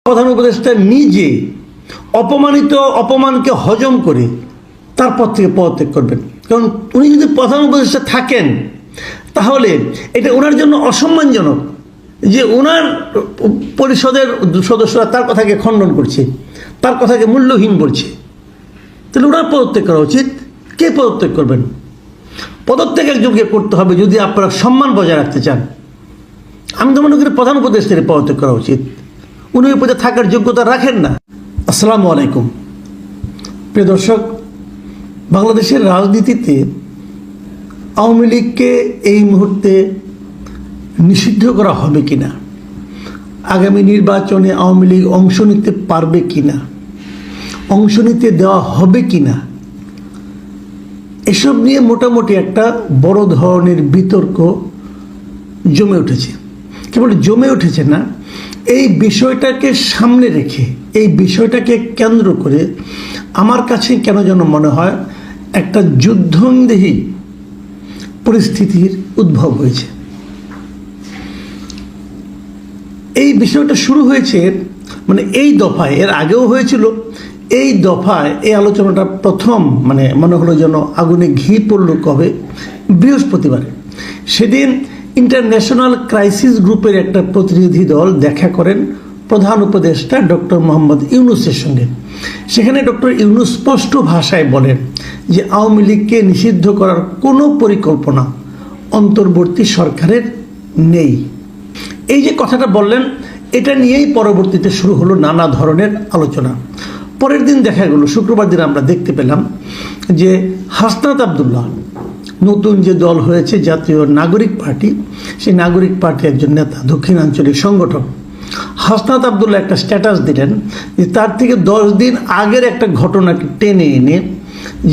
প্রধান উপদেষ্টা নিজে অপমানকে হজম করে তারপর থেকে পদত্যাগ করবেন। কারণ উনি যদি প্রধান উপদেষ্টা থাকেন তাহলে এটা ওনার জন্য অসম্মানজনক যে ওনার পরিষদের সদস্যরা তার কথাকে খণ্ডন করছে, তার কথাকে মূল্যহীন বলছে। তাহলে ওনার পদত্যাগ করা উচিত। কে পদত্যাগ করবেন? পদত্যাগ একজনকে করতে হবে যদি আপনারা সম্মান বজায় রাখতে চান। আমি তো মনে করি প্রধান উপদেষ্টার পদত্যাগ করা উচিত। উনি ওই পদে থাকার যোগ্যতা রাখেন না। আসসালামু আলাইকুম প্রিয় দর্শক, বাংলাদেশের রাজনীতিতে আওয়ামী লীগকে এই মুহূর্তে নিষিদ্ধ করা হবে কিনা, আগামী নির্বাচনে আওয়ামী লীগ অংশ নিতে পারবে কিনা, অংশ নিতে দেওয়া হবে কিনা, এসব নিয়ে মোটামুটি একটা বড় ধরনের বিতর্ক জমে উঠেছে। কেবল জমে উঠেছে না, এই বিষয়টাকে সামনে রেখে, এই বিষয়টাকে কেন্দ্র করে আমার কাছে কেন যেন মনে হয় একটা যুদ্ধংদেহী পরিস্থিতির উদ্ভব হয়েছে। এই বিষয়টা শুরু হয়েছে মানে এই দফায়, এর আগেও হয়েছিল। এই দফায় এই আলোচনাটা প্রথম মনে হলো যেন আগুনে ঘি পড়ল কবে, বৃহস্পতিবারে। সেদিন ইন্টারন্যাশনাল ক্রাইসিস গ্রুপের একটা প্রতিনিধি দল দেখা করেন প্রধান উপদেষ্টা ডক্টর মোহাম্মদ ইউনূসের সঙ্গে। সেখানে ডক্টর ইউনূস স্পষ্ট ভাষায় বলেন যে আওয়ামী লীগকে নিষিদ্ধ করার কোনো পরিকল্পনা অন্তর্বর্তী সরকারের নেই। এই যে কথাটা বললেন, এটা নিয়েই পরবর্তীতে শুরু হলো নানা ধরনের আলোচনা। পরের দিন দেখা গেল, শুক্রবার দিন আমরা দেখতে পেলাম যে হাসনাত আবদুল্লাহ, নতুন যে দল হয়েছে জাতীয় নাগরিক পার্টি, সেই নাগরিক পার্টির একজন নেতা, দক্ষিণাঞ্চলিক সংগঠন হাসনাত আবদুল্লাহ একটা স্ট্যাটাস দিলেন যে তার থেকে 10 দিন আগের একটা ঘটনাকে টেনে এনে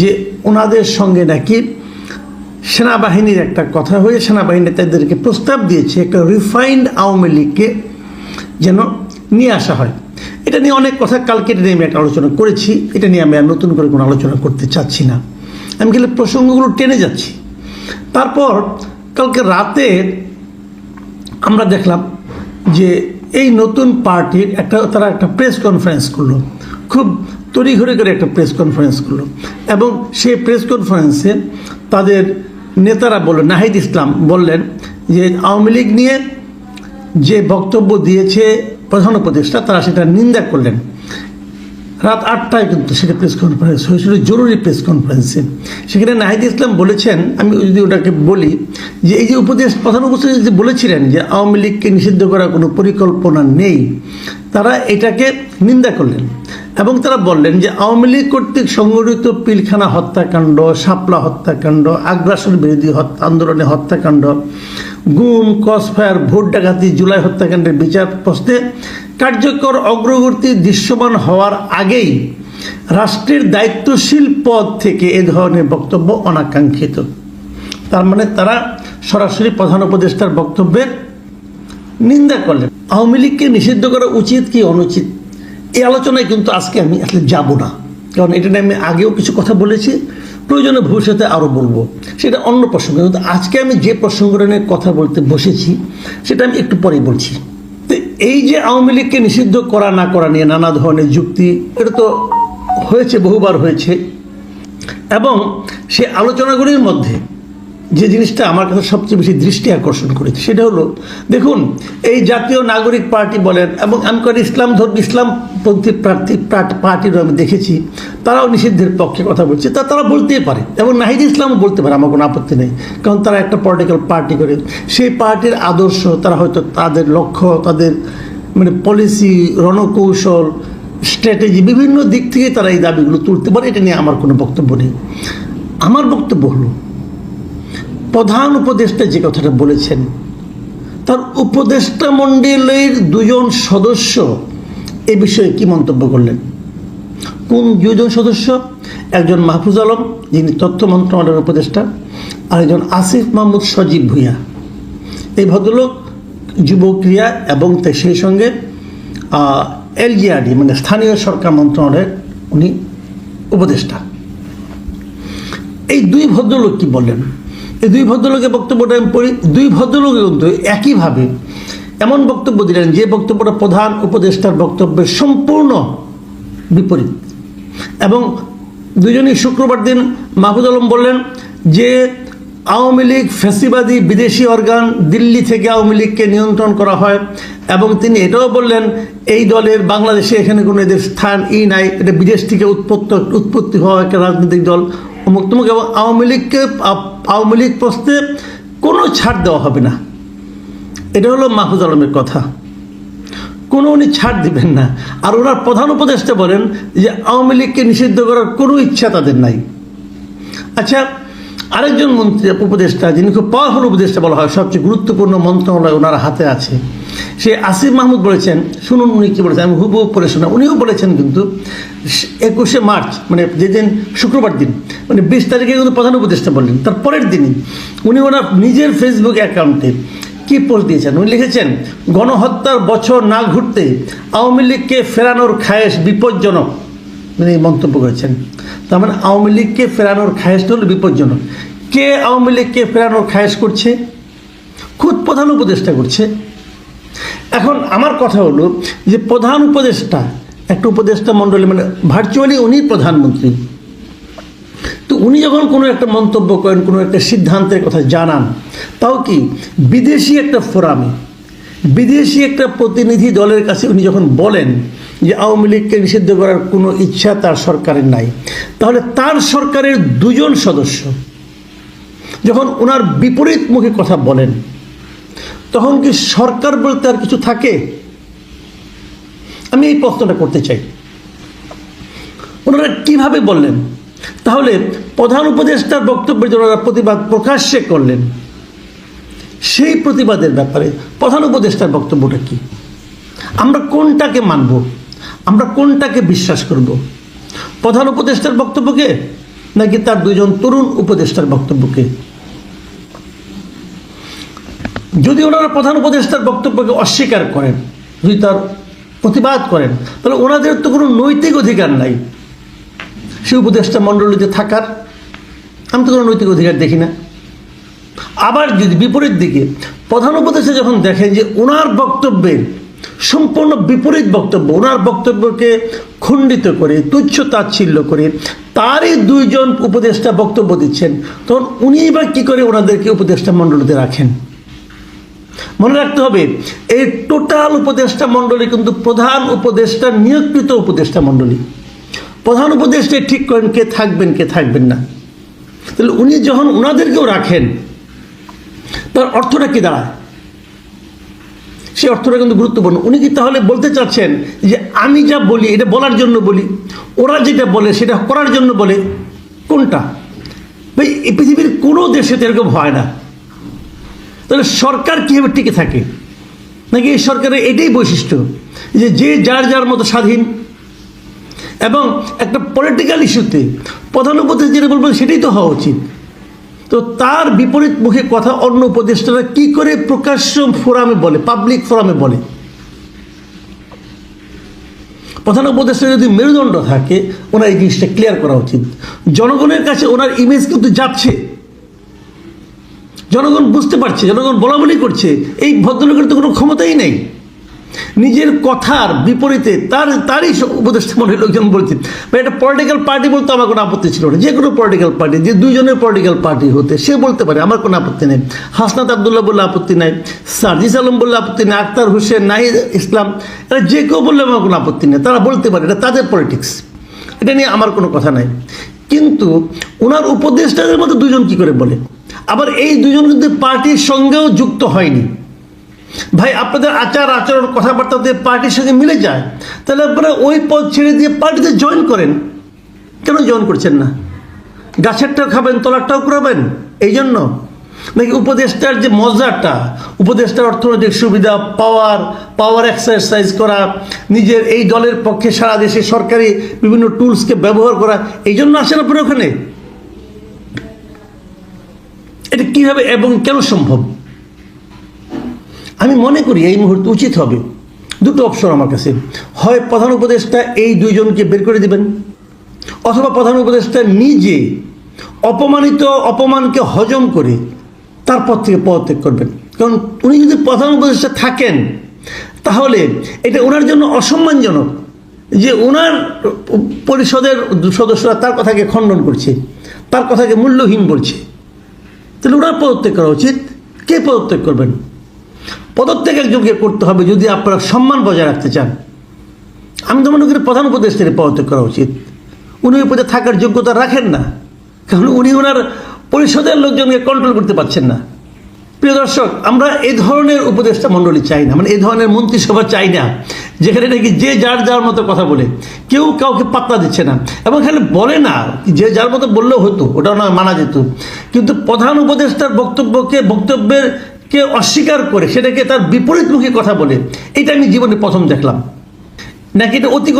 যে ওনাদের সঙ্গে নাকি সেনাবাহিনীর একটা কথা হয়ে সেনাবাহিনী তাদেরকে প্রস্তাব দিয়েছে একটা রিফাইন্ড আওয়ামী লীগকে যেন নিয়ে আসা হয়। এটা নিয়ে অনেক কথা কালকে নিয়ে আমি একটা আলোচনা করেছি। এটা নিয়ে আমি আর নতুন করে কোনো আলোচনা করতে চাচ্ছি না, আমি গেলে প্রসঙ্গগুলো টেনে যাচ্ছি। তারপর কালকে রাতে আমরা দেখলাম যে এই নতুন পার্টির তারা একটা প্রেস কনফারেন্স করলো, খুব তড়িঘড়ি করে একটা প্রেস কনফারেন্স করলো। এবং সেই প্রেস কনফারেন্সে তাদের নেতারা বললেন, নাহিদ ইসলাম বললেন যে আওয়ামী লীগ নিয়ে যে বক্তব্য দিয়েছে প্রধান উপদেষ্টা, তারা সেটা নিন্দা করলেন। রাত 8টায় কিন্তু সেটা প্রেস কনফারেন্স হয়েছিল, জরুরি প্রেস কনফারেন্সে। সেখানে নাহিদ ইসলাম বলেছেন, আমি যদি ওটাকে বলি, যে এই যে প্রধান উপদেষ্টা যে বলেছিলেন যে আওয়ামী লীগকে নিষিদ্ধ করার কোনো পরিকল্পনা নেই, তারা এটাকে নিন্দা করলেন এবং তারা বললেন যে আওয়ামী লীগ কর্তৃক সংগঠিত পিলখানা হত্যাকাণ্ড, শাপলা হত্যাকাণ্ড, আগ্রাসন বিরোধী আন্দোলনে হত্যাকাণ্ড, গুম, ক্রসফায়ার, ভোট ডাকাতি, জুলাই হত্যাকাণ্ডের বিচার প্রশ্নে কার্যকর অগ্রগতি দৃশ্যমান হওয়ার আগেই রাষ্ট্রের দায়িত্বশীল পদ থেকে এ ধরনের বক্তব্য অনাকাঙ্ক্ষিত। তার মানে তারা সরাসরি প্রধান উপদেষ্টার বক্তব্যের নিন্দা করলেন। আওয়ামী লীগকে নিষিদ্ধ করা উচিত কি অনুচিত, এই আলোচনায় কিন্তু আজকে আমি আসলে যাব না, কারণ এটা নিয়ে আমি আগেও কিছু কথা বলেছি, প্রয়োজনে ভবিষ্যতে আরও বলবো, সেটা অন্য প্রসঙ্গ। কিন্তু আজকে আমি যে প্রসঙ্গটা নিয়ে কথা বলতে বসেছি সেটা আমি একটু পরেই বলছি। তো এই যে আওয়ামী লীগকে নিষিদ্ধ করা না করা নিয়ে নানা ধরনের যুক্তি, এটা তো হয়েছে, বহুবার হয়েছে। এবং সে আলোচনাগুলির মধ্যে যে জিনিসটা আমার কাছে সবচেয়ে বেশি দৃষ্টি আকর্ষণ করেছে সেটা হলো, দেখুন এই জাতীয় নাগরিক পার্টি বলেন এবং আমি ইসলামপন্থী পার্টিরও আমি দেখেছি, তারাও নিষিদ্ধের পক্ষে কথা বলছে। তারা বলতেই পারে এবং নাহিদ ইসলামও বলতে পারে, আমার কোনো আপত্তি নেই, কারণ তারা একটা পলিটিক্যাল পার্টি করে। সেই পার্টির আদর্শ, তারা হয়তো তাদের লক্ষ্য, তাদের পলিসি, রণকৌশল, স্ট্র্যাটেজি, বিভিন্ন দিক থেকে তারা এই দাবিগুলো তুলতে পারে। এটা নিয়ে আমার কোনো বক্তব্য নেই। আমার বক্তব্য হলো, প্রধান উপদেষ্টা যে কথাটা বলেছেন, তার উপদেষ্টা মণ্ডলীর 2 জন সদস্য এ বিষয়ে কি মন্তব্য করলেন। কোন 2 জন সদস্য? একজন মাহফুজ আলম, যিনি তথ্য মন্ত্রণালয়ের উপদেষ্টা, আর একজন আসিফ মাহমুদ সজীব ভূঁইয়া। এই ভদ্রলোক যুব ক্রিয়া এবং সেই সঙ্গে LGRD স্থানীয় সরকার মন্ত্রণালয়ের উনি উপদেষ্টা। এই 2 ভদ্রলোক কি বললেন, এই 2 ভদ্রলোকের বক্তব্যটা আমি পড়ি। 2 ভদ্রলোক কিন্তু একইভাবে এমন বক্তব্য দিলেন যে বক্তব্যটা প্রধান উপদেষ্টার বক্তব্যের সম্পূর্ণ বিপরীত। এবং দুজনই শুক্রবার দিন মাহফুজ আলম বললেন যে আওয়ামী লীগ ফ্যাসিবাদী বিদেশি অর্গান, দিল্লি থেকে আওয়ামী লীগকে নিয়ন্ত্রণ করা হয়। এবং তিনি এটাও বললেন এই দলের বাংলাদেশে এখানে কোনো এদের স্থান নাই, এটা বিদেশ থেকে উৎপত্তি হওয়া একটা রাজনৈতিক দল অমুক তমুক। এবং আওয়ামী লীগ প্রশ্নে কোনো ছাড় দেওয়া হবে না, এটা হলো মাহফুজ আলমের কথা। কোনো উনি ছাড় দিবেন না। আর ওনার প্রধান উপদেষ্টা বলেন যে আওয়ামী লীগকে নিষিদ্ধ করার কোনো ইচ্ছা তাদের নাই। আচ্ছা, আরেকজন মন্ত্রী উপদেষ্টা যিনি খুব পাওয়ারফুল উপদেষ্টা বলা হয়, সবচেয়ে গুরুত্বপূর্ণ মন্ত্রণালয় ওনার হাতে আছে, সে আসিফ মাহমুদ বলেছেন, শুনুন উনি কী বলেছেন, আমি হুবহু পড়ে শোনা। উনিও বলেছেন কিন্তু 21শে মার্চ মানে যেদিন শুক্রবার দিন মানে 20 তারিখে কিন্তু প্রধান উপদেষ্টা বললেন, তার পরের দিনই উনি ওনার নিজের ফেসবুক অ্যাকাউন্টে কি পোস্ট দিয়েছেন। উনি লিখেছেন, গণহত্যার বছর না ঘুরতে আওয়ামী লীগকে ফেরানোর খায়েশ বিপজ্জনক। উনি মন্তব্য করেছেন, তার মানে আওয়ামী লীগকে ফেরানোর খায়েশটা হলো বিপজ্জনক। কে আওয়ামী লীগকে ফেরানোর খায়েশ করছে? খুদ প্রধান উপদেষ্টা করছে। এখন আমার কথা হলো যে প্রধান উপদেষ্টা, একটা উপদেষ্টা মণ্ডলী মানে ভার্চুয়ালি উনি প্রধানমন্ত্রী, তো উনি যখন কোনো একটা মন্তব্য করেন, কোনো একটা সিদ্ধান্তের কথা জানান, তাও কি বিদেশি একটা ফোরামে, বিদেশি একটা প্রতিনিধি দলের কাছে উনি যখন বলেন যে আওয়ামী লীগকে নিষিদ্ধ করার কোনো ইচ্ছা তার সরকারের নাই, তাহলে তার সরকারের দুজন সদস্য যখন ওনার বিপরীত মুখে কথা বলেন, তখন কি সরকার বলতে আর কিছু থাকে? আমি এই প্রশ্নটা করতে চাই, ওনারা কিভাবে বললেন? তাহলে প্রধান উপদেষ্টার বক্তব্যের জন্য ওনারা প্রতিবাদ প্রকাশ্যে করলেন, সেই প্রতিবাদের ব্যাপারে প্রধান উপদেষ্টার বক্তব্যটা কি? আমরা কোনটাকে মানব, আমরা কোনটাকে বিশ্বাস করব? প্রধান উপদেষ্টার বক্তব্যকে নাকি তার দুজন তরুণ উপদেষ্টার বক্তব্যকে? যদি ওনারা প্রধান উপদেষ্টার বক্তব্যকে অস্বীকার করেন, যদি তার প্রতিবাদ করেন, তাহলে ওনাদের তো কোনো নৈতিক অধিকার নাই সে উপদেষ্টা মণ্ডলীতে থাকার। আমি তো কোনো নৈতিক অধিকার দেখি না। আবার যদি বিপরীত দিকে প্রধান উপদেষ্টা যখন দেখেন যে ওনার বক্তব্যের সম্পূর্ণ বিপরীত বক্তব্য, ওনার বক্তব্যকে খণ্ডিত করে, তুচ্ছ তাচ্ছিল্য করে তারই দুইজন উপদেষ্টা বক্তব্য দিচ্ছেন, তখন উনি এবার কী করে ওনাদেরকে উপদেষ্টা মণ্ডলীতে রাখেন? মনে রাখতে হবে, এই টোটাল উপদেষ্টা মণ্ডলী কিন্তু প্রধান উপদেষ্টা নিয়োগকৃত উপদেষ্টা মণ্ডলী। প্রধান উপদেষ্টা ঠিক করেন কে থাকবেন কে থাকবেন না। তাহলে উনি যখন ওনাদেরকেও রাখেন, তার অর্থটা কি দাঁড়ায়? সেই অর্থটা কিন্তু গুরুত্বপূর্ণ। উনি কি তাহলে বলতে চাচ্ছেন যে আমি যা বলি এটা বলার জন্য বলি, ওরা যেটা বলে সেটা করার জন্য বলে? কোনটা ভাই? এই পৃথিবীর কোনো দেশে এরকম হয় না। তাহলে সরকার কীভাবে টিকে থাকে? নাকি এই সরকারের এটাই বৈশিষ্ট্য যে যে যার যার মতো স্বাধীন, এবং একটা পলিটিক্যাল ইস্যুতে প্রধান উপদেষ্টা যেটা বলবেন সেটাই তো হওয়া উচিত। তো তার বিপরীত মুখে কথা অন্য উপদেষ্টারা কী করে প্রকাশ্য ফোরামে বলে, পাবলিক ফোরামে বলে? প্রধান উপদেষ্টা যদি মেরুদণ্ড থাকে, ওনার এই জিনিসটা ক্লিয়ার করা উচিত। জনগণের কাছে ওনার ইমেজ কিন্তু যাচ্ছে, জনগণ বুঝতে পারছে, জনগণ বলাবলি করছে এই ভদ্রলোকের তো কোনো ক্ষমতাই নেই। নিজের কথার বিপরীতে তারই উপদেষ্টা মনে লোকজন বলছে, বা এটা পলিটিক্যাল পার্টি বলতে আমার কোনো আপত্তি ছিল না। যে কোনো পলিটিক্যাল পার্টি, যে দুইজনের পলিটিক্যাল পার্টি হতে, সে বলতে পারে, আমার কোনো আপত্তি নেই। হাসনাত আবদুল্লাহ বললে আপত্তি নাই, সার্জিস আলম বললে আপত্তি নেই, আক্তার হোসেন, নাহিদ ইসলাম, এরা যে কেউ বললে আমার কোনো আপত্তি নেই। তারা বলতে পারে, এটা তাদের পলিটিক্স, এটা নিয়ে আমার কোনো কথা নাই। কিন্তু ওনার উপদেষ্টাদের মধ্যে দুজন কি করে বলে? আবার এই দুজন কিন্তু পার্টির সঙ্গেও যুক্ত হয়নি। ভাই, আপনাদের আচার আচরণ কথাবার্তাতে পার্টির সঙ্গে মিলে যায়, তাহলে আপনারা ওই পদ ছেড়ে দিয়ে পার্টিতে জয়েন করেন। কেন জয়েন করছেন না? গাছেরটাও খাবেন, তলারটাও করাবেন এই জন্য? নাকি উপদেষ্টার যে মজাটা, উপদেষ্টার অর্থনৈতিক সুবিধা, পাওয়ার এক্সারসাইজ করা, নিজের এই দলের পক্ষে সারা দেশে সরকারি বিভিন্ন টুলসকে ব্যবহার করা, এই জন্য আসেন আপনারা ওখানে? এটা কীভাবে এবং কেন সম্ভব? আমি মনে করি এই মুহূর্তে উচিত হবে দুটো অপশন আমার কাছে। হয় প্রধান উপদেষ্টা এই দুইজনকে বের করে দিবেন, অথবা প্রধান উপদেষ্টা নিজে অপমানকে হজম করে তার পদ থেকে পদত্যাগ করবেন। কারণ উনি যদি প্রধান উপদেষ্টা থাকেন তাহলে এটা ওনার জন্য অসম্মানজনক যে ওনার পরিষদের সদস্যরা তার কথাকে খণ্ডন করছে, তার কথাকে মূল্যহীন বলছে। তাহলে ওনার পদত্যাগ করা উচিত। কে পদত্যাগ করবেন? পদত্যাগ একজনকে করতে হবে যদি আপনারা সম্মান বজায় রাখতে চান। আমি তো মনে করি প্রধান উপদেষ্টাকে পদত্যাগ করা উচিত। উনি ওই পদে থাকার যোগ্যতা রাখেন না, কারণ উনি ওনার পরিষদের লোকজনকে কন্ট্রোল করতে পারছেন না। প্রিয় দর্শক, আমরা এই ধরনের উপদেষ্টা মণ্ডলী চাই না, মানে এই ধরনের মন্ত্রিসভা চাই না যেখানে নাকি যে যার যার মতো কথা বলে, কেউ কাউকে পাত্তা দিচ্ছে না। এবং এখানে বলে না যে যার মতো বললেও হতো, ওটাও না মানা যেত, কিন্তু প্রধান উপদেষ্টার বক্তব্যের কে অস্বীকার করে সেটাকে তার বিপরীতমুখী কথা বলে, এটা আমি জীবনে প্রথম দেখলাম। নাকি এটা অতি